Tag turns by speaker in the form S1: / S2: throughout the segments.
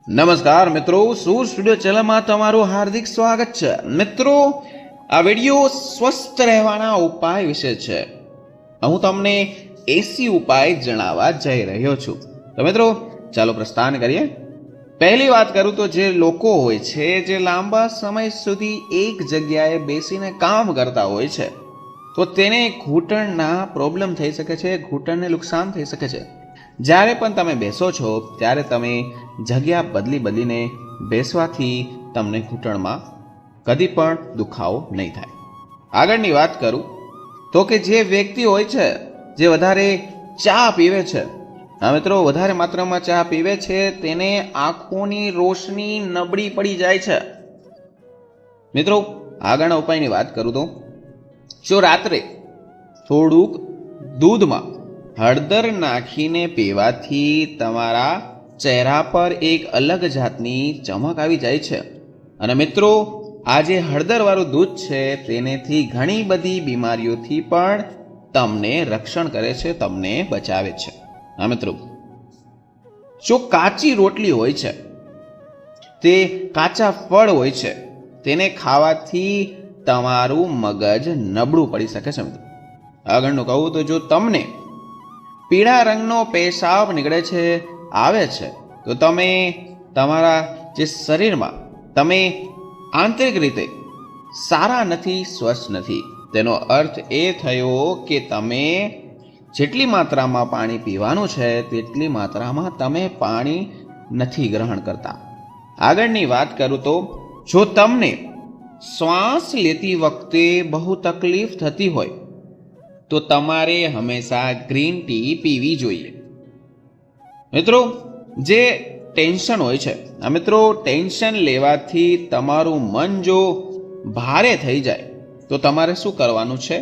S1: નમસ્કાર મિત્રો, સૂર સ્ટુડિયો ચેનલમાં તમારું હાર્દિક સ્વાગત છે। મિત્રો, આ વિડીયો સ્વસ્થ રહેવાના ઉપાય વિશે છે। હું તમને એસી ઉપાય જણાવવા જઈ રહ્યો છું। તો મિત્રો ચાલો પ્રસ્થાન કરીએ। પહેલી વાત કરું તો જે લોકો હોય છે જે લાંબા સમય સુધી એક જગ્યાએ બેસીને કામ કરતા હોય છે તો તેને ઘૂંટણના પ્રોબ્લેમ થઈ શકે છે, ઘૂંટણને નુકસાન થઈ શકે છે। જ્યારે પણ તમે બેસો છો ત્યારે તમે જગ્યા બદલીને બેસવાથી તમને ઘૂંટણમાં કદી પણ દુખાવો નહીં થાય। આગળની વાત કરું તો કે જે વ્યક્તિ હોય છે જે વધારે ચા પીવે છે, હા મિત્રો, વધારે માત્રામાં ચા પીવે છે તેને આંખોની રોશની નબળી પડી જાય છે। મિત્રો, આગળના ઉપાયની વાત કરું તો જો રાત્રે થોડુંક દૂધમાં હળદર નાખીને પીવાથી તમારા ચહેરા પર એક અલગ જાતની ચમક આવી જાય છે। અને મિત્રો, આ જે હળદરવાળું દૂધ છે તેનેથી ઘણી બધી બીમારીઓથી પણ તમને રક્ષણ કરે છે, તમને બચાવે છે। હા મિત્રો, જો કાચી રોટલી હોય છે, તે કાચા ફળ હોય છે, તેને ખાવાથી તમારું મગજ નબળું પડી શકે છે। મિત્રો, આગળનું કહું તો જો તમને પીળા રંગનો પેશાબ નીકળે છે, આવે છે, તો તમે તમારા જે શરીરમાં તમે આંતરિક રીતે સારા નથી, સ્વસ્થ નથી। તેનો અર્થ એ થયો કે તમે જેટલી માત્રામાં પાણી પીવાનું છે તેટલી માત્રામાં તમે પાણી નથી ગ્રહણ કરતા। આગળની વાત કરું તો જો તમને શ્વાસ લેતી વખતે બહુ તકલીફ થતી હોય તો તમારે હંમેશા ગ્રીન ટી પીવી જોઈએ। મિત્રો, જે ટેન્શન હોય છે, આ મિત્રો ટેન્શન લેવાથી તમારું મન જો ભારે થઈ જાય તો તમારે શું કરવાનું છે?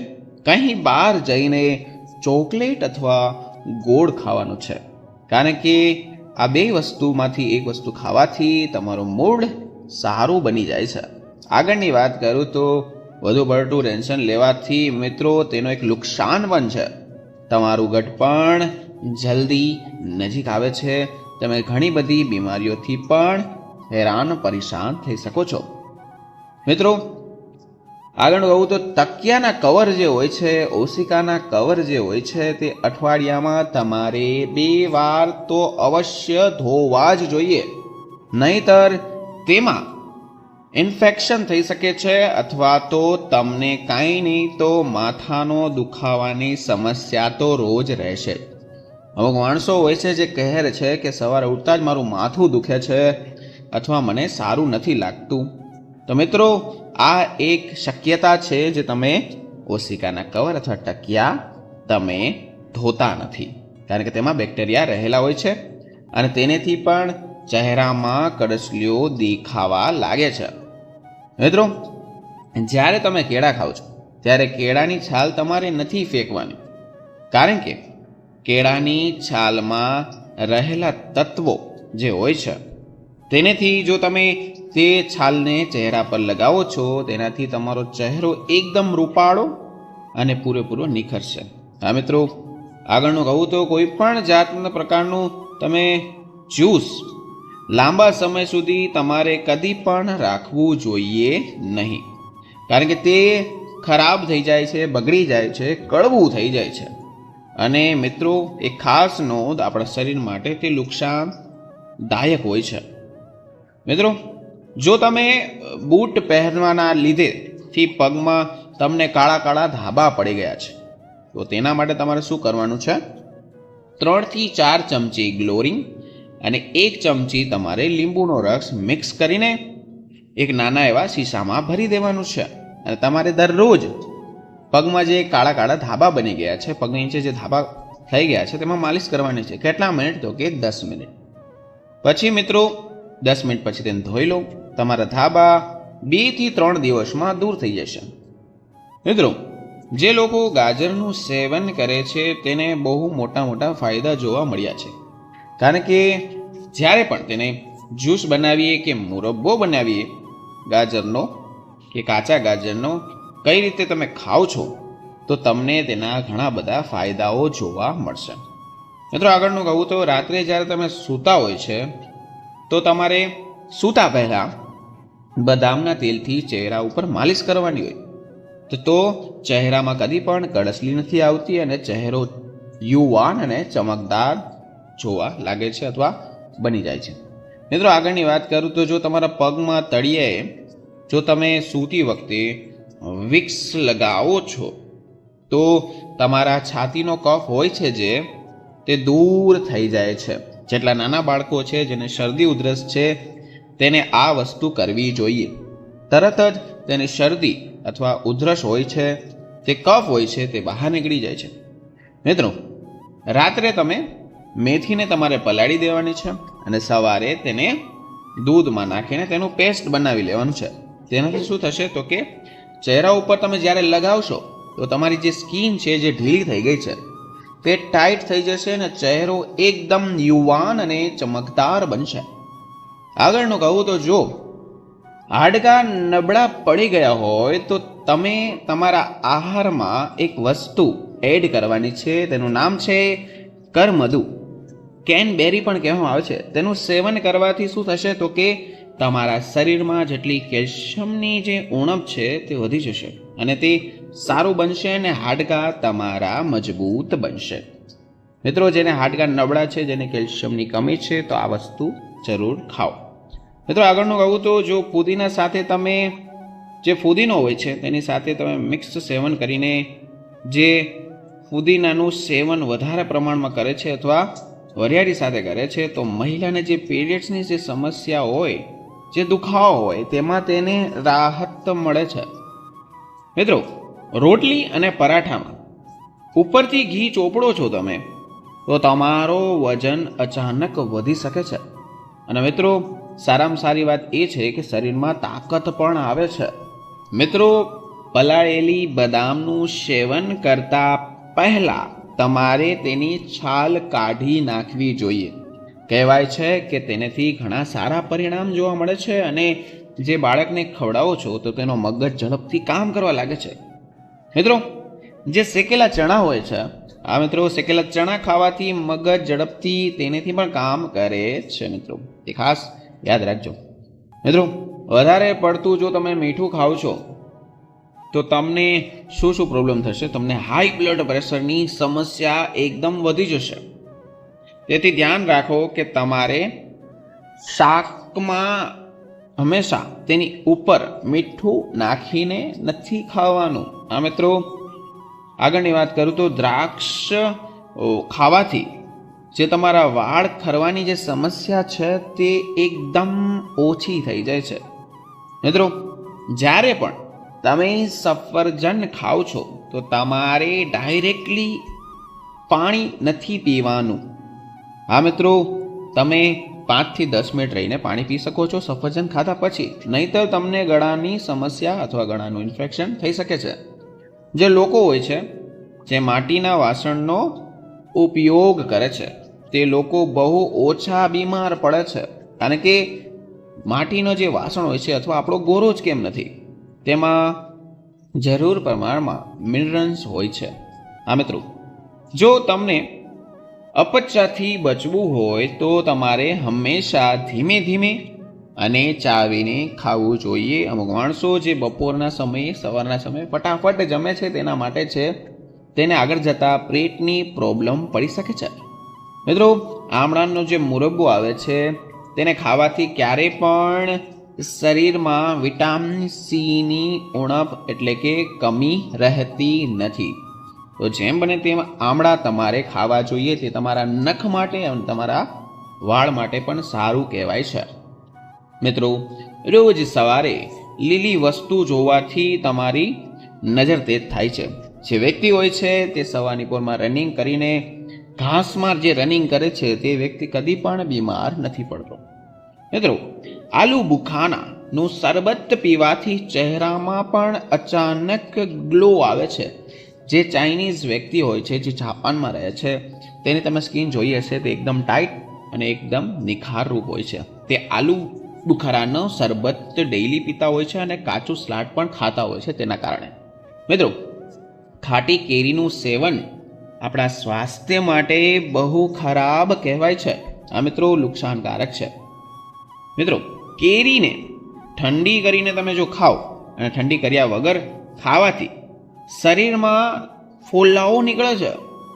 S1: કંઈ બહાર જઈને ચોકલેટ અથવા ગોળ ખાવાનું છે, કારણ કે આ બે વસ્તુમાંથી એક વસ્તુ ખાવાથી તમારું મૂડ સારું બની જાય છે। આગળની વાત કરું તો વધુ પડતું ટેન્શન લેવાથી મિત્રો તેનો એક નુકસાન પણ છે, તમારું ગટપણ જલ્દી નજીક આવે છે, તમે ઘણી બધી બીમારીઓથી પણ હેરાન પરેશાન થઈ શકો છો। મિત્રો, આગળ કહું તો તકિયાના કવર જે હોય છે, ઓશિકાના કવર જે હોય છે, તે અઠવાડિયામાં તમારે 2 વાર તો અવશ્ય ધોવા જ જોઈએ, નહીતર તેમાં ઇન્ફેક્શન થઈ શકે છે અથવા તો તમને કાંઈ નહીં તો માથાનો દુખાવાની સમસ્યા તો રોજ રહેશે। અમુક માણસો હોય છે જે કહે છે કે સવારે ઉઠતા જ મારું માથું દુખે છે અથવા મને સારું નથી લાગતું, તો મિત્રો આ એક શક્યતા છે જે તમે ઓશિકાના કવર અથવા તકિયા તમે ધોતા નથી, કારણ કે તેમાં બેક્ટેરિયા રહેલા હોય છે અને તેનેથી પણ ચહેરામાં કરચલીઓ દેખાવા લાગે છે। મિત્રો, જ્યારે તમે કેળા ખાઓ છો ત્યારે કેળાની છાલ તમારે નથી ફેંકવાની, કારણ કે કેળાની છાલમાં રહેલા તત્વો જે હોય છે તેનેથી જો તમે તે છાલને ચહેરા પર લગાવો છો તેનાથી તમારો ચહેરો એકદમ રૂપાળો અને પૂરેપૂરો નિખરશે। હા મિત્રો, આગળનું કહું તો કોઈ પણ જાતના પ્રકારનું તમે જ્યુસ લાંબા સમય સુધી તમારે કદી પણ રાખવું જોઈએ નહીં, કારણ કે તે ખરાબ થઈ જાય છે, બગડી જાય છે, કડવું થઈ જાય છે અને મિત્રો એ ખાસ નોંધ આપણા શરીર માટે તે નુકસાનદાયક હોય છે। મિત્રો, જો તમે બૂટ પહેરવાના લીધેથી પગમાં તમને કાળા ધાબા પડી ગયા છે તો તેના માટે તમારે શું કરવાનું છે? 3 થી 4 ચમચી ગ્લોરીન અને 1 ચમચી તમારે લીંબુનો રસ મિક્સ કરીને એક નાના એવા શીશામાં ભરી દેવાનું છે અને તમારે દરરોજ પગમાં જે કાળા ધાબા બની ગયા છે, પગની નીચે જે ધાબા થઈ ગયા છે તેમાં માલિશ કરવાની છે। કેટલા મિનિટ? તો કે 10 મિનિટ। પછી મિત્રો 10 મિનિટ પછી તેને ધોઈ લો, તમારા ધાબા 2 થી 3 દિવસમાં દૂર થઈ જશે। મિત્રો, જે લોકો ગાજરનું સેવન કરે છે તેને બહુ મોટા ફાયદા જોવા મળ્યા છે, કારણ કે જ્યારે પણ તેને જ્યુસ બનાવીએ કે મુરબ્બો બનાવીએ ગાજરનો કે કાચા ગાજરનો કઈ રીતે તમે ખાઓ છો તો તમને તેના ઘણા બધા ફાયદાઓ જોવા મળશે। મિત્રો, આગળનું કહું તો રાત્રે જ્યારે તમે સૂતા હોય છે તો તમારે સૂતા પહેલાં બદામના તેલથી ચહેરા ઉપર માલિશ કરવાની હોય તો ચહેરામાં કદી પણ કડસલી નથી આવતી અને ચહેરો યુવાન અને ચમકદાર જોવા લાગે છે અથવા બની જાય છે. મિત્રો આગળની વાત કરું તો જો તમારા પગમાં તળિયે જો તમે સૂતી વખતે વિક્સ લગાવો છો તો તમારા છાતીનો કફ હોય છે જે તે દૂર થઈ જાય છે. જેટલા નાના બાળકો છે જેને શરદી ઉધરસ છે તેને આ વસ્તુ કરવી જોઈએ. તરત જ તેની શરદી અથવા ઉધરસ હોય છે, તે કફ હોય છે તે બહાર નીકળી જાય છે. મિત્રો રાત્રે તમે મેથીને તમારે પલાળી દેવાની છે અને સવારે તેને દૂધમાં નાખીને તેનું પેસ્ટ બનાવી લેવાનું છે. તેનાથી શું થશે તો કે ચહેરા ઉપર તમે જ્યારે લગાવશો તો તમારી જે સ્કિન છે જે ઢીલી થઈ ગઈ છે તે ટાઈટ થઈ જશે અને ચહેરો એકદમ યુવાન અને ચમકદાર બનશે. આગળનું કહું તો જો હાડકાં નબળા પડી ગયા હોય તો તમે તમારા આહારમાં એક વસ્તુ એડ કરવાની છે. તેનું નામ છે કરમધુ, કેનબેરી પણ કહેવામાં આવે છે. તેનું સેવન કરવાથી શું થશે તો કે તમારા શરીરમાં જેટલી કેલ્શિયમની જે ઉણપ છે તે વધી જશે અને તે સારું બનશે અને હાડકાં તમારા મજબૂત બનશે. મિત્રો જેને હાડકાં નબળા છે, જેને કેલ્શિયમની કમી છે તો આ વસ્તુ જરૂર ખાઓ. મિત્રો આગળનું કહું તો જો પુદીના સાથે તમે જે ફુદીનો હોય છે તેની સાથે તમે મિક્સ સેવન કરીને જે ફુદીનાનું સેવન વધારે પ્રમાણમાં કરે છે અથવા વરિયાળી સાથે કરે છે તો મહિલાને જે પીરિયડ્સની જે સમસ્યા હોય, જે દુખાવો હોય તેમાં તેને રાહત મળે છે. મિત્રો રોટલી અને પરાઠામાં ઉપરથી ઘી ચોપડો છો તમે તો તમારો વજન અચાનક વધી શકે છે. અને મિત્રો સારામાં સારી વાત એ છે કે શરીરમાં તાકાત પણ આવે છે. મિત્રો પલાળેલી બદામનું સેવન કરતા પહેલા તમારે તેની છાલ કાઢી નાખવી જોઈએ. કહેવાય છે કે તેનાથી ઘણા સારા પરિણામ જોવા મળે છે અને જે બાળકને ખવડાવો છો તો તેનો મગજ ઝડપથી કામ કરવા લાગે છે. મિત્રો જે શેકેલા ચણા હોય છે, આ મિત્રો શેકેલા ચણા ખાવાથી મગજ ઝડપથી તેનેથી પણ કામ કરે છે. મિત્રો એ ખાસ યાદ રાખજો. મિત્રો વધારે પડતું જો તમે મીઠું ખાવ છો તો તમને શું પ્રોબ્લેમ થશે? તમને હાઈ બ્લડ પ્રેશરની સમસ્યા એકદમ વધી જશે. તેથી ધ્યાન રાખો કે તમારે શાકમાં હંમેશા તેની ઉપર મીઠું નાખીને નથી ખાવાનું. આ મિત્રો આગળની વાત કરું તો દ્રાક્ષ ખાવાથી જે તમારા વાળ ખરવાની જે સમસ્યા છે તે એકદમ ઓછી થઈ જાય છે. મિત્રો જ્યારે પણ તમે સફરજન ખાઓ છો તો તમારે ડાયરેક્ટલી પાણી નથી પીવાનું. હા મિત્રો તમે 5 થી 10 મિનિટ રહીને પાણી પી શકો છો સફરજન ખાધા પછી, નહીંતર તમને ગળાની સમસ્યા અથવા ગળાનું ઇન્ફેક્શન થઈ શકે છે. જે લોકો હોય છે જે માટીના વાસણનો ઉપયોગ કરે છે તે લોકો બહુ ઓછા બીમાર પડે છે, કારણ કે માટીનો જે વાસણ હોય છે અથવા આપણો ગોરો જ કેમ નથી, તેમાં જરૂર પ્રમાણમાં મિનરલ્સ હોય છે. હા મિત્રો જો તમને અપચાથી બચવું હોય તો તમારે હંમેશા ધીમે ધીમે અને ચાવીને ખાવું જોઈએ. અમુક માણસો જે બપોરના સમયે સવારના સમયે ફટાફટ જમે છે તેના માટે છે તેને આગળ જતાં પેટની પ્રોબ્લેમ પડી શકે છે. મિત્રો આમળાનો જે મુરબ્બો આવે છે તેને ખાવાથી ક્યારેય પણ શરીરમાં વિટામિન સીની ઉણપ એટલે કે કમી રહેતી નથી. તો જેમ બને તેમ આમળા તમારે ખાવા જોઈએ. તે તમારા નખ માટે અને તમારા વાળ માટે પણ સારું કહેવાય છે. મિત્રો રોજ સવારે લીલી વસ્તુ જોવાથી તમારી નજર તેજ થાય છે. જે વ્યક્તિ હોય છે તે સવારની પોરમાં રનિંગ કરીને ઘાસમાં જે રનિંગ કરે છે તે વ્યક્તિ કદી પણ બીમાર નથી પડતો. મિત્રો આલુ બુખાનાનું શરબત પીવાથી ચહેરામાં પણ અચાનક ગ્લો આવે છે. જે ચાઇનીઝ વ્યક્તિ હોય છે, જે જાપાનમાં રહે છે, તેની તમે સ્કિન જોઈ હશે તે એકદમ ટાઈટ અને એકદમ નિખારરૂપ હોય છે. તે આલુ બુખારાનો શરબત ડેઈલી પીતા હોય છે અને કાચું સલાડ પણ ખાતા હોય છે તેના કારણે. મિત્રો ખાટી કેરીનું સેવન આપણા સ્વાસ્થ્ય માટે બહુ ખરાબ કહેવાય છે. આ મિત્રો નુકસાનકારક છે. મિત્રો, કેરીને ઠંડી કરીને તમે જો ખાઓ અને ઠંડી કર્યા વગર ખાવાથી શરીરમાં ફોલ્લાઓ નીકળે છે,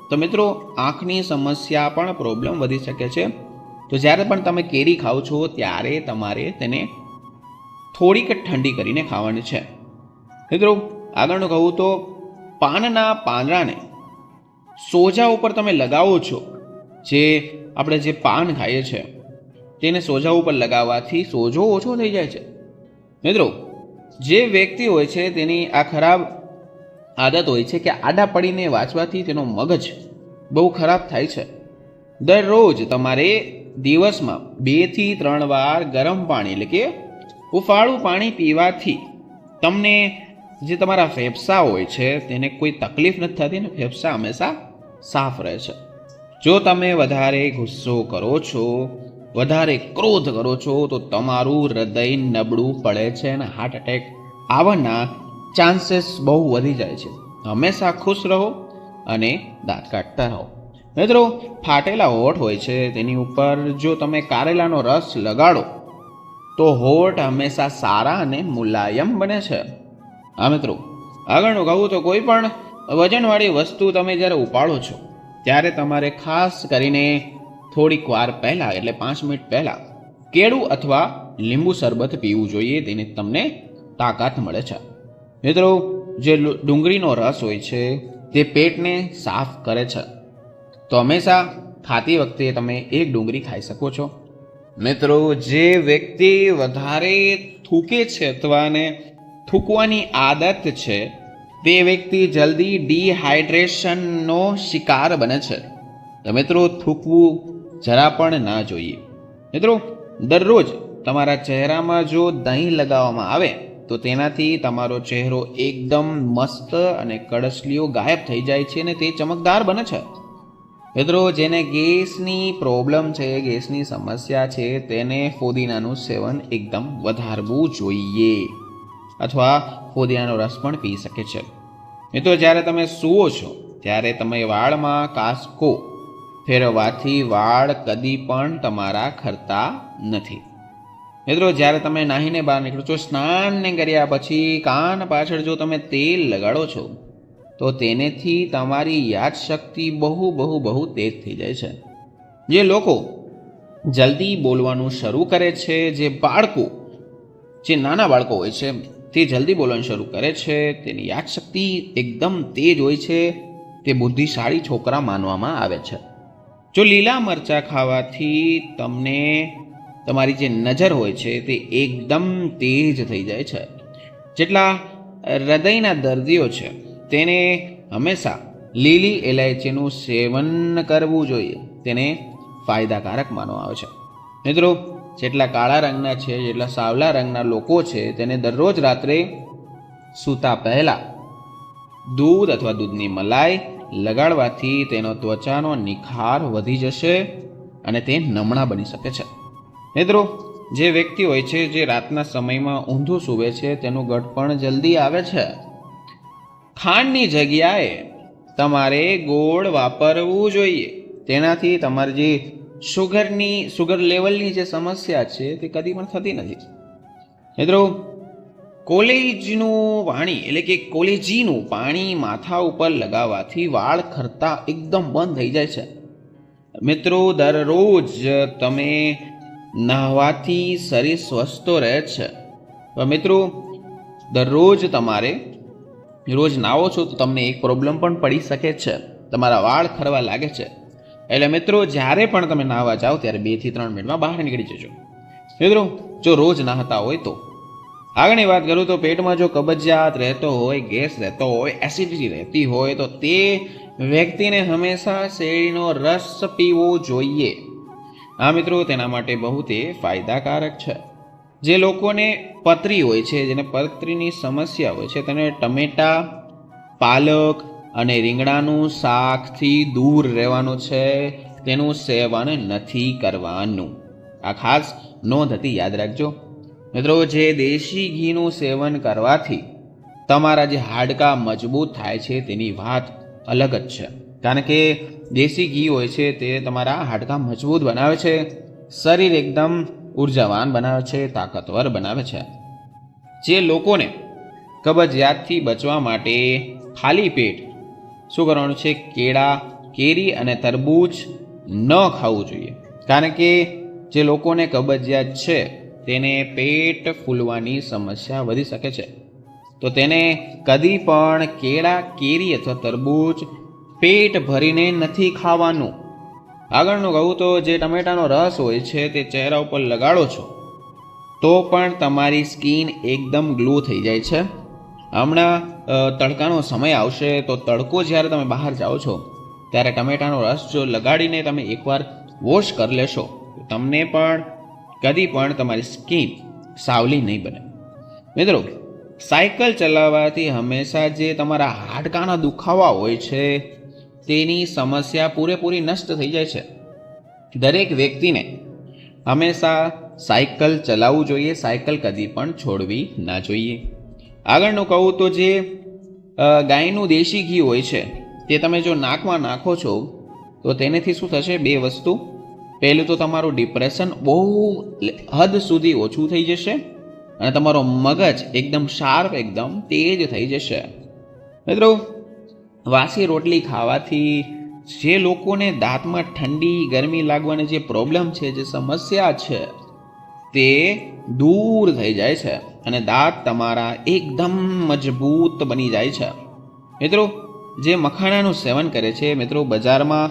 S1: તો મિત્રો આંખની સમસ્યા પણ પ્રોબ્લેમ વધી શકે છે. તો જ્યારે પણ તમે કેરી ખાઓ છો ત્યારે તમારે તેને થોડીક ઠંડી કરીને ખાવાની છે. મિત્રો, આગળનું કહું તો પાનના પાંદડાને સોજા ઉપર તમે લગાવો છો, જે આપણે જે પાન ખાઈએ છીએ તેને સોજા ઉપર લગાવવાથી સોજો ઓછો થઈ જાય છે. મિત્રો, જે વ્યક્તિ હોય છે તેની આ ખરાબ આદત હોય છે કે આડા પડીને વાંચવાથી તેનો મગજ બહુ ખરાબ થાય છે. દરરોજ તમારે દિવસમાં 2 થી 3 વાર ગરમ પાણી એટલે કે હુંફાળું પાણી પીવાથી તમને જે તમારા ફેફસા હોય છે તેને કોઈ તકલીફ નથી થતી ને ફેફસા હંમેશા સાફ રહે છે. જો તમે વધારે ગુસ્સો કરો છો, વધારે ક્રોધ કરો છો, તો તમારું હૃદય નબળું પડે છે અને હાર્ટ એટેક આવવાના ચાન્સીસ બહુ વધી જાય છે. હંમેશા ખુશ રહો અને દાંત કાઢતા રહો. મિત્રો, ફાટેલા હોઠ હોય છે તેની ઉપર જો તમે કારેલાનો રસ લગાડો તો હોઠ હંમેશા સારા અને મુલાયમ બને છે. હા મિત્રો, આગળનું કહું તો કોઈ પણ વજનવાળી વસ્તુ તમે જ્યારે ઉપાડો છો ત્યારે તમારે ખાસ કરીને થોડીક વાર પહેલાં એટલે 5 મિનિટ પહેલાં કેળું અથવા લીંબુ શરબત પીવું જોઈએ, તેને તમને તાકાત મળે છે. મિત્રો, જે ડુંગળીનો રસ હોય છે તે પેટને સાફ કરે છે, તો હંમેશા ખાતી વખતે તમે 1 ડુંગળી ખાઈ શકો છો. મિત્રો, જે વ્યક્તિ વધારે થૂકે છે અથવા થૂકવાની આદત છે તે વ્યક્તિ જલ્દી ડિહાઇડ્રેશનનો શિકાર બને છે. તો મિત્રો, થૂકવું જરા પણ ના જોઈએ. મિત્રો, દરરોજ તમારા ચહેરામાં જો દહીં લગાવવામાં આવે તો તેનાથી તમારો ચહેરો એકદમ મસ્ત અને કડસલીઓ ગાયબ થઈ જાય છે અને તે ચમકદાર બને છે. મિત્રો, જેને ગેસની પ્રોબ્લેમ છે, ગેસની સમસ્યા છે, તેને ફોદીનાનું સેવન એકદમ વધારવું જોઈએ અથવા ફોદીનાનો રસ પણ પી શકે છે. મિત્રો, જ્યારે તમે સૂવો છો ત્યારે તમે વાળમાં કાંસકો ફેરવવાથી વાળ કદી પણ તમારા ખરતા નથી. મિત્રો, જ્યારે તમે નાહીને બહાર નીકળો છો, સ્નાનને કર્યા પછી કાન પાછળ જો તમે તેલ લગાડો છો તો તેનેથી તમારી યાદશક્તિ બહુ તેજ થઈ જાય છે. જે લોકો જલ્દી બોલવાનું શરૂ કરે છે, જે નાના બાળકો હોય છે તે જલ્દી બોલવાનું શરૂ કરે છે, તેની યાદશક્તિ એકદમ તેજ હોય છે, તે બુદ્ધિશાળી છોકરા માનવામાં આવે છે. જો લીલા મરચાં ખાવાથી તમને તમારી જે નજર હોય છે તે એકદમ તેજ થઈ જાય છે. જેટલા હૃદયના દર્દીઓ છે તેને હંમેશા લીલી ઇલાયચીનું સેવન કરવું જોઈએ, તેને ફાયદાકારક માનવામાં આવે છે. મિત્રો, જેટલા કાળા રંગના છે, જેટલા સાવલા રંગના લોકો છે તેને દરરોજ રાત્રે સૂતા પહેલાં દૂધ અથવા દૂધની મલાઈ લગાડવાથી તેનો ત્વચાનો નિખાર વધી જશે અને તે નમણા બની શકે છે. મિત્રો, જે વ્યક્તિ હોય છે જે રાતના સમયમાં ઊંધું સૂવે છે તેનું ગળપણ જલ્દી આવે છે. ખાંડની જગ્યાએ તમારે ગોળ વાપરવું જોઈએ, તેનાથી તમારી જે શુગર લેવલની જે સમસ્યા છે તે કદી પણ થતી નથી. મિત્રો, કોલેજીનું પાણી માથા ઉપર લગાવવાથી વાળ ખરતા એકદમ બંધ થઈ જાય છે. મિત્રો, દરરોજ તમે નહાવાથી શરીર સ્વસ્થ રહે છે. મિત્રો, દરરોજ તમારે રોજ નાહો છો તો તમને એક પ્રોબ્લેમ પણ પડી શકે છે, તમારા વાળ ખરવા લાગે છે. એટલે મિત્રો, જ્યારે પણ તમે નાહવા જાઓ ત્યારે 2 થી 3 મિનિટમાં બહાર નીકળી જજો. મિત્રો, જો રોજ નાહતા હોય તો આગળની વાત કરું તો પેટમાં જો કબજિયાત રહેતો હોય, ગેસ રહેતો હોય, એસિડિટી રહેતી હોય તો તે વ્યક્તિને હંમેશા શેરડીનો રસ પીવો જોઈએ. આ મિત્રો, તેના માટે બહુ તે ફાયદાકારક છે. જે લોકોને પથરી હોય છે, જેને પથરીની સમસ્યા હોય છે, તેને ટમેટા, પાલક અને રીંગણાનું શાકથી દૂર રહેવાનું છે, તેનું સેવન નથી કરવાનું. આ ખાસ નોંધ હતી, યાદ રાખજો. મિત્રો, જે દેશી ઘીનું સેવન કરવાથી તમારા જે હાડકાં મજબૂત થાય છે તેની વાત અલગ જ છે. કારણ કે દેશી ઘી હોય છે તે તમારા હાડકાં મજબૂત બનાવે છે, શરીર એકદમ ઉર્જાવાન બનાવે છે, તાકાતવર બનાવે છે. જે લોકોને કબજિયાતથી બચવા માટે ખાલી પેટ શું કરવાનું છે? કેળા, કેરી અને તરબૂચ ન ખાવું જોઈએ. કારણ કે જે લોકોને કબજિયાત છે તેને પેટ ફૂલવાની સમસ્યા વધી શકે છે. તો તેને કદી પણ કેળા, કેરી અથવા તરબૂચ પેટ ભરીને નથી ખાવાનું. આગળનું કહું તો જે ટમેટાનો રસ હોય છે તે ચહેરા ઉપર લગાડો છો તો પણ તમારી સ્કિન એકદમ ગ્લો થઈ જાય છે. હમણાં તડકાનો સમય આવશે તો તડકો જ્યારે તમે બહાર જાઓ છો ત્યારે ટમેટાનો રસ જો લગાડીને તમે એકવાર વોશ કરી લેશો તો તમને પણ કદી પણ તમારી સ્કિન સાવલી નહીં બને. મિત્રો, સાયકલ ચલાવવાથી હંમેશા જે તમારા હાડકાના દુખાવા હોય છે તેની સમસ્યા પૂરેપૂરી નષ્ટ થઈ જાય છે. દરેક વ્યક્તિને હંમેશા સાયકલ ચલાવવું જોઈએ, સાયકલ કદી પણ છોડવી ના જોઈએ. આગળનું કહું તો જે ગાયનું દેશી ઘી હોય છે તે તમે જો નાકમાં નાખો છો તો તેનાથી શું થશે? બે વસ્તુ. પહેલું તો તમારું ડિપ્રેશન બહુ હદ સુધી ઓછું થઈ જશે અને તમારો મગજ એકદમ શાર્પ, એકદમ તેજ થઈ જશે. મિત્રો, વાસી રોટલી ખાવાથી જે લોકોને દાંતમાં ઠંડી, ગરમી લાગવાની જે પ્રોબ્લેમ છે, જે સમસ્યા છે તે દૂર થઈ જાય છે અને દાંત તમારા એકદમ મજબૂત બની જાય છે. મિત્રો, જે મખાનાનું સેવન કરે છે, મિત્રો બજારમાં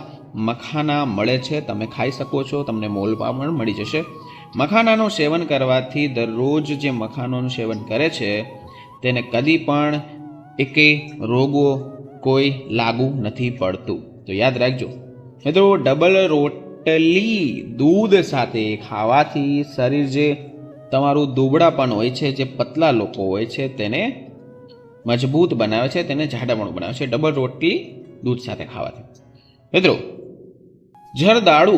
S1: મખાના મળે છે, તમે ખાઈ શકો છો, તમને મોલમાં પણ મળી જશે. મખાનાનું સેવન કરવાથી દરરોજ જે મખાનાનું સેવન કરે છે તેને કદી પણ એકે રોગો કોઈ લાગુ નથી પડતું. તો યાદ રાખજો મિત્રો, ડબલ રોટલી દૂધ સાથે ખાવાથી શરીર જે તમારું દુબળાપણ હોય છે, જે પતલા લોકો હોય છે તેને મજબૂત બનાવે છે, તેને જાડાપણું બનાવે છે ડબલ રોટલી દૂધ સાથે ખાવાથી. મિત્રો, જરદાળુ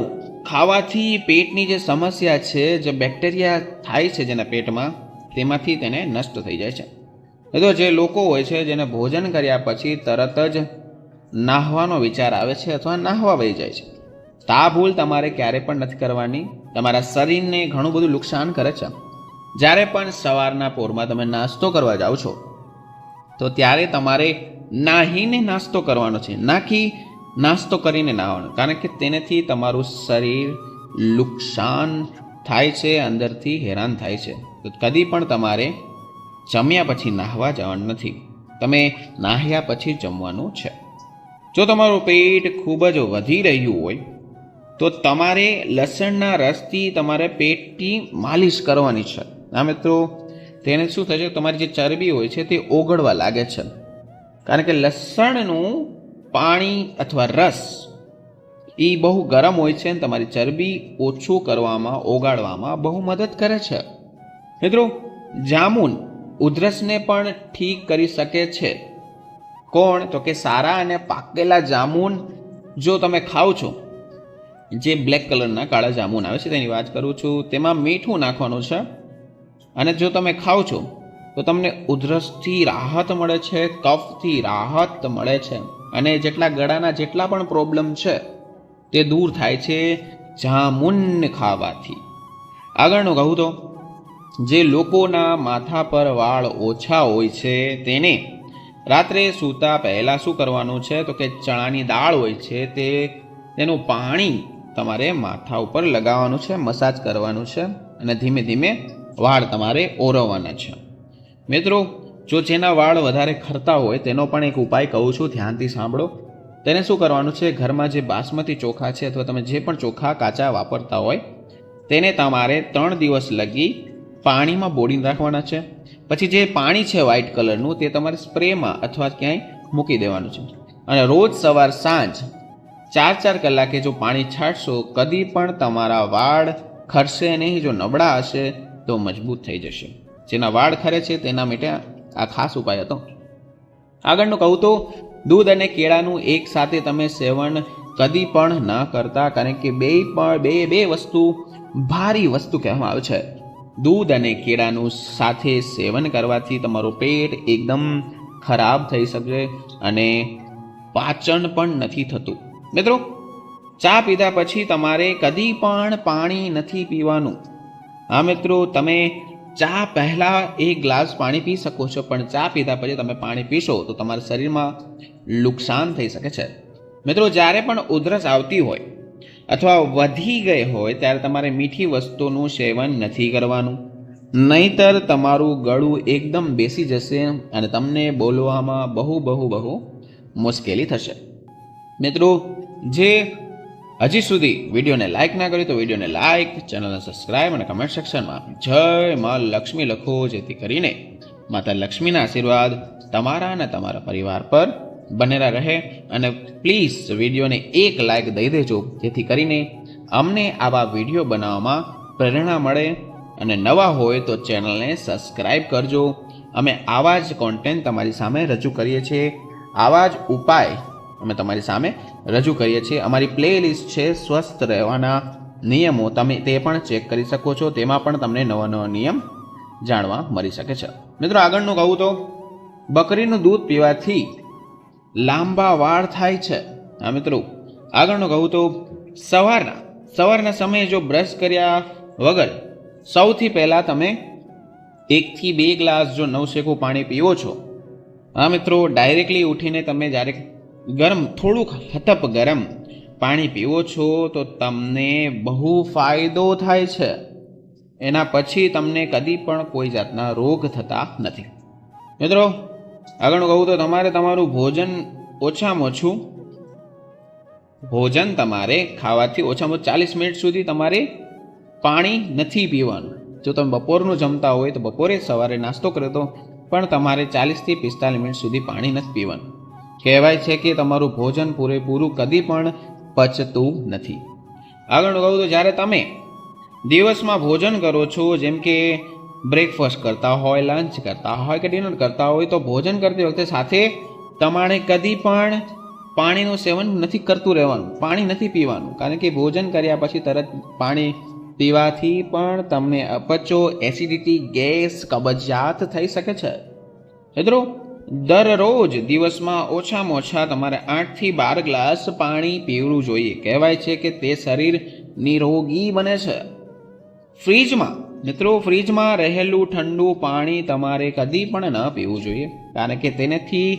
S1: ખાવાથી પેટની જે સમસ્યા છે, જે બેક્ટેરિયા થાય છે જેના પેટમાં, તેમાંથી તેને નષ્ટ થઈ જાય છે. મિત્રો, જે લોકો હોય છે જેને ભોજન કર્યા પછી તરત જ નાહવાનો વિચાર આવે છે અથવા નાહવા વહી જાય છે, તો આ ભૂલ તમારે ક્યારે પણ નથી કરવાની. તમારા શરીરને ઘણું બધું નુકસાન કરે છે. જ્યારે પણ સવારના પોરમાં તમે નાસ્તો કરવા જાઓ છો તો ત્યારે તમારે નાહીને નાસ્તો કરવાનો છે, નાખી નાસ્તો કરીને નાહવાનો. કારણ કે તેનાથી તમારું શરીર નુકસાન થાય છે, અંદરથી હેરાન થાય છે. તો કદી પણ તમારે જમ્યા પછી નાહવા જવાનું નથી, તમે નાહ્યા પછી જમવાનું છે. જો તમારું પેટ ખૂબ જ વધી રહ્યું હોય તો તમારે લસણના રસથી તમારે પેટની માલિશ કરવાની છે. હા મિત્રો, તેને શું થશે? તમારી જે ચરબી હોય છે તે ઓગળવા લાગે છે. કારણ કે લસણનું પાણી અથવા રસ એ બહુ ગરમ હોય છે અને તમારી ચરબી ઓછું કરવામાં, ઓગાળવામાં બહુ મદદ કરે છે. મિત્રો, જામુન ઉધરસને પણ ઠીક કરી શકે છે. કોણ? તો કે સારા અને પાકેલા જામુન જો તમે ખાઓ છો, જે બ્લેક કલરના કાળા જામુન આવે છે તેની વાત કરું છું, તેમાં મીઠું નાખવાનું છે અને જો તમે ખાઓ છો તો તમને ઉધરસથી રાહત મળે છે, કફથી રાહત મળે છે અને જેટલા ગળાના જેટલા પણ પ્રોબ્લેમ છે તે દૂર થાય છે જામુન ખાવાથી. આગળનું કહું તો જે લોકોના માથા પર વાળ ઓછા હોય છે તેને રાત્રે સૂતા પહેલાં શું કરવાનું છે? તો કે ચણાની દાળ હોય છે તેનું પાણી તમારે માથા ઉપર લગાવવાનું છે, મસાજ કરવાનું છે અને ધીમે ધીમે વાળ તમારે ઓરવવાના છે. મિત્રો, જો જેના વાળ વધારે ખરતા હોય તેનો પણ એક ઉપાય કહું છું, ધ્યાનથી સાંભળો. તેને શું કરવાનું છે? ઘરમાં જે બાસમતી ચોખા છે અથવા તમે જે પણ ચોખા કાચા વાપરતા હોય તેને તમારે 3 દિવસ લગી પાણીમાં બોળીને રાખવાના છે. પછી જે પાણી છે વ્હાઇટ કલરનું તે તમારે સ્પ્રેમાં અથવા ક્યાંય મૂકી દેવાનું છે અને રોજ સવાર સાંજ 4-4 કલાકે જો પાણી છાંટશો કદી પણ તમારા વાળ ખરશે નહીં. જો નબળા હશે તો મજબૂત થઈ જશે. જેના વાળ ખરે છે તેના માટે આ ખાસ ઉપાય હતો. આગળનું કહું તો દૂધ અને કેળાનું એક સાથે તમે સેવન કદી પણ ન કરતા, કારણ કે બે વસ્તુ ભારી વસ્તુ કહેવામાં આવે છે. દૂધ અને કેળાનું સાથે સેવન કરવાથી તમારું પેટ એકદમ ખરાબ થઈ શકે અને પાચન પણ નથી થતું. મિત્રો, ચા પીધા પછી તમારે કદી પણ પાણી નથી પીવાનું. હા મિત્રો, તમે ચા પહેલાં એક ગ્લાસ પાણી પી શકો છો, પણ ચા પીધા પછી તમે પાણી પીશો તો તમારા શરીરમાં નુકસાન થઈ શકે છે. મિત્રો, જ્યારે પણ ઉધરસ આવતી હોય અથવા વધી ગઈ હોય ત્યારે તમારે મીઠી વસ્તુનું સેવન નથી કરવાનું, નહીંતર તમારું ગળું એકદમ બેસી જશે અને તમને બોલવામાં બહુ મુશ્કેલી થશે. મિત્રો, જે હજી સુધી વિડીયોને લાઇક ના કરી તો વિડીયોને લાઇક, ચેનલને સબસ્ક્રાઇબ અને કમેન્ટ સેક્શનમાં જય માં લક્ષ્મી લખો, જેથી કરીને માતા લક્ષ્મીના આશીર્વાદ તમારા અને તમારા પરિવાર પર બનેલા રહે. અને પ્લીઝ વિડીયોને એક લાઇક દઈ દેજો, જેથી કરીને અમને આવા વિડીયો બનાવવામાં પ્રેરણા મળે. અને નવા હોય તો ચેનલને સબસ્ક્રાઇબ કરજો. અમે આવા જ કોન્ટેન્ટ તમારી સામે રજૂ કરીએ છીએ, આવા જ ઉપાય અમે તમારી સામે રજૂ કરીએ છીએ. અમારી પ્લે લિસ્ટ છે સ્વસ્થ રહેવાના નિયમો, તમે તે પણ ચેક કરી શકો છો. તેમાં પણ તમને નવા નિયમ જાણવા મળી શકે છે. મિત્રો, આગળનું કહું તો બકરીનું દૂધ પીવાથી લાંબા વાળ થાય છે. હા મિત્રો, આગળનું કહું તો સવારના સમયે જો બ્રશ કર્યા વગર સૌથી પહેલાં તમે 1 થી 2 ગ્લાસ જો નવશેકું પાણી પીવો છો, હા મિત્રો, ડાયરેક્ટલી ઉઠીને તમે જ્યારે થોડુંક હતપ ગરમ પાણી પીવો છો તો તમને બહુ ફાયદો થાય છે. એના પછી તમને કદી પણ કોઈ જાતના રોગ થતા નથી. મિત્રો, આગળનું કહું તો તમારે તમારું ભોજન તમારે ખાવાથી ઓછામાં 40 મિનિટ સુધી તમારે પાણી નથી પીવાનું. જો તમે બપોરનું જમતા હોય તો બપોરે સવારે નાસ્તો કર્યો તો પણ તમારે 40 થી 45 મિનિટ સુધી પાણી નથી પીવાનું. કહેવાય છે કે તમારું ભોજન પૂરેપૂરું કદી પણ પચતું નથી. આગળનું કહું તો જ્યારે તમે દિવસમાં ભોજન કરો છો, જેમ કે બ્રેકફાસ્ટ કરતા હોય, લંચ કરતા હોય કે ડિનર કરતા હોય, તો ભોજન કરતી વખતે સાથે તમારે કદી પણ પાણીનું સેવન નથી કરતું રહેવાનું, પાણી નથી પીવાનું. કારણ કે ભોજન કર્યા પછી તરત પાણી પીવાથી પણ તમને અપચો, એસિડિટી, ગેસ, કબજિયાત થઈ શકે છે. મિત્રો, દરરોજ દિવસમાં ઓછામાં ઓછા તમારે 8 થી 12 ગ્લાસ પાણી પીવું જોઈએ. કહેવાય છે કે તે શરીર નિરોગી બને છે. ફ્રીજમાં રહેલું ઠંડુ પાણી તમારે કદી પણ ન પીવું જોઈએ, કારણ કે તેનાથી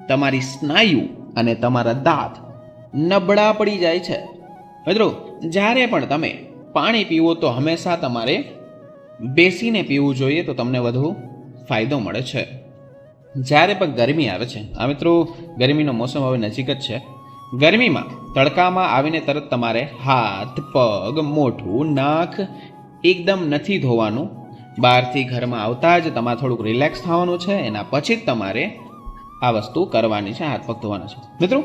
S1: તમારી સ્નાયુ અને તમારા દાંત નબળા પડી જાય છે. મિત્રો, જ્યારે પણ તમે પાણી પીવો તો હંમેશા તમારે બેસીને પીવું જોઈએ, તો તમને વધુ ફાયદો મળે છે. જ્યારે પણ ગરમી આવે છે, આ મિત્રો ગરમીનો મોસમ હવે નજીક જ છે. ગરમીમાં તડકામાં આવીને તરત તમારે હાથ, પગ, મોઢું, નાક એકદમ નથી ધોવાનું. બહારથી ઘરમાં આવતા જ તમારે થોડુંક રિલેક્સ થવાનું છે. એના પછી જ તમારે આ વસ્તુ કરવાની છે, હાથ પગ ધોવાના છે. મિત્રો,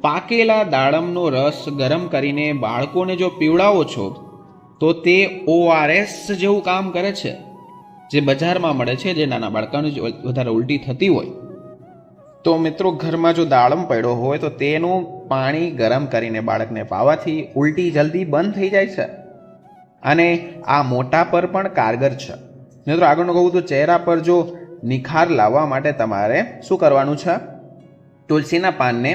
S1: પાકેલા દાડમનો રસ ગરમ કરીને બાળકોને જો પીવડાવો છો તો તે ORS જેવું કામ કરે છે, જે બજારમાં મળે છે, જે નાના બાળકોને વધારે ઉલટી થતી હોય. તો મિત્રો, ઘરમાં જો દાડમ પડ્યો હોય તો તેનું પાણી ગરમ કરીને બાળકને પાવાથી ઉલટી જલ્દી બંધ થઈ જાય છે અને આ મોટા પર પણ કારગર છે. મિત્રો, આગળનું કહું તો ચહેરા પર જો નિખાર લાવવા માટે તમારે શું કરવાનું છે? તુલસીના પાનને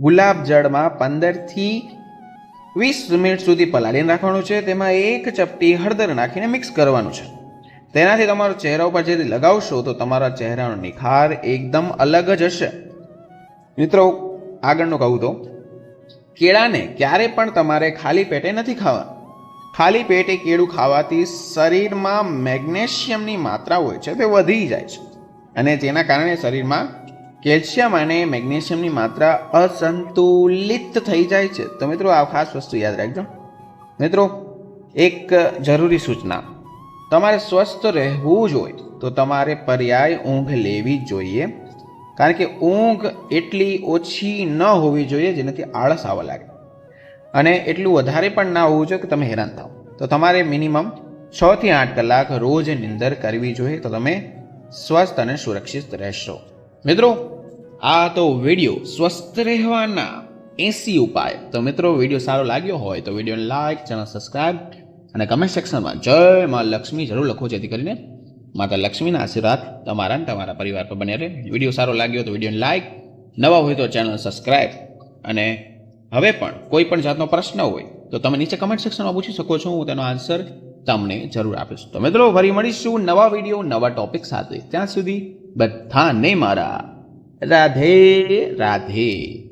S1: ગુલાબ જળમાં 15 થી 20 મિનિટ સુધી પલાળીને રાખવાનું છે. તેમાં 1 ચપટી હળદર નાખીને મિક્સ કરવાનું છે. તેનાથી તમારો ચહેરા ઉપર જે લગાવશો તો તમારા ચહેરાનો નિખાર એકદમ અલગ જ હશે. મિત્રો, આગળનું કહું તો કેળાને ક્યારે પણ તમારે ખાલી પેટે નથી ખાવા. ખાલી પેટે કેળું ખાવાથી શરીરમાં મેગ્નેશિયમની માત્રા હોય છે તે વધી જાય છે અને તેના કારણે શરીરમાં કેલ્શિયમ અને મેગ્નેશિયમની માત્રા અસંતુલિત થઈ જાય છે. તો મિત્રો, આ ખાસ વસ્તુ યાદ રાખજો. મિત્રો, એક જરૂરી સૂચના, તમારે સ્વસ્થ રહેવું જોઈએ તો તમારે પર્યાય ઊંઘ લેવી જ જોઈએ. કારણ કે ઊંઘ એટલી ઓછી ન હોવી જોઈએ જેનાથી આળસ આવવા લાગે, અને એટલું વધારે પણ ના હોવું જોઈએ કે તમે હેરાન થાઓ. તો તમારે મિનિમમ 6 થી 8 કલાક રોજ નિંદર કરવી જોઈએ, તો તમે સ્વસ્થ અને સુરક્ષિત રહેશો. મિત્રો, આ તો વિડીયો સ્વસ્થ રહેવાના 80 ઉપાય. તો મિત્રો, વિડીયો સારો લાગ્યો હોય તો વિડીયોને લાઈક, ચેનલ સબસ્ક્રાઈબ અને કમેન્ટ સેક્શનમાં જય માં લક્ષ્મી જરૂર લખો, જેથી કરીને માતા લક્ષ્મીના આશીર્વાદ તમારા અને તમારા પરિવાર પર બન્યા રહે. વિડીયો સારો લાગ્યો તો વિડીયોને લાઈક, નવા હોય તો ચેનલ સબસ્ક્રાઈબ. અને હવે પણ કોઈ પણ જાતનો પ્રશ્ન હોય તો તમે નીચે કમેન્ટ સેક્શનમાં પૂછી શકો છો, હું તેનો આન્સર તમને જરૂર આપીશ. તો મિત્રો ફરી મળીશું નવા વિડીયો નવા ટોપિક સાથે. ત્યાં સુધી બધાને મારા રાધે રાધે.